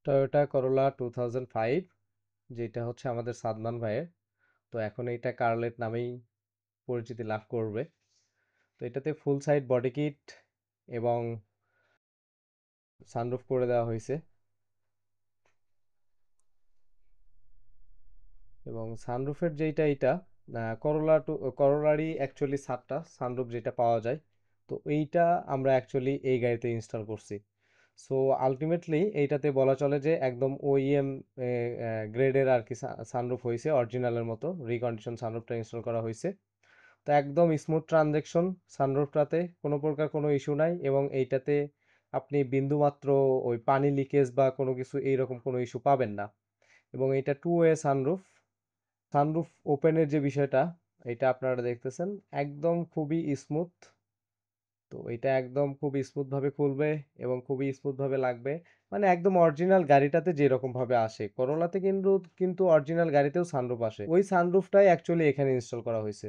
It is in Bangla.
টয়োটা করোলা 2005, যেটা হচ্ছে আমাদের সাদমান ভাইয়ের। তো এখন এটা কার্লেট নামেই পরিচিতি লাভ করবে। তো এটাতে ফুল সাইড বডি কিট এবং সানরুফ করে দেওয়া হয়েছে, এবং সানরুফের যেইটা এটা করোলারই অ্যাকচুয়ালি সাতটা সানরুফ যেটা পাওয়া যায়। তো এইটা আমরা অ্যাকচুয়ালি এই গাড়িতে ইনস্টল করছি। সো আলটিমেটলি এইটাতে বলা চলে যে একদম ওইএম গ্রেডের আর কি সানরুফ হয়েছে, অরিজিনালের মতো রিকন্ডিশন সানরুফটা ইনস্টল করা হয়েছে। তো একদম স্মুথ ট্রানজ্যাকশন, সানরুফটাতে কোনো প্রকার কোনো ইস্যু নাই, এবং এইটাতে আপনি বিন্দুমাত্র ওই পানি লিকেজ বা কোনো কিছু এইরকম কোনো ইস্যু পাবেন না। এবং এটা টু ওয়ে সানরুফ। সানরুফ ওপেনের যে বিষয়টা, এটা আপনারা দেখতেছেন একদম খুবই স্মুথ। তো এটা একদম খুব স্মুথ ভাবে খুলবে এবং খুবই স্মুথ ভাবে লাগবে, মানে একদম অরিজিনাল গাড়িটাতে যেরকম ভাবে আসে করোলাতে, কিন্তু কিন্তু অরিজিনাল গাড়িতেও সানরুফ আসে, ওই সানরুফটাই অ্যাকচুয়ালি এখানে ইনস্টল করা হয়েছে।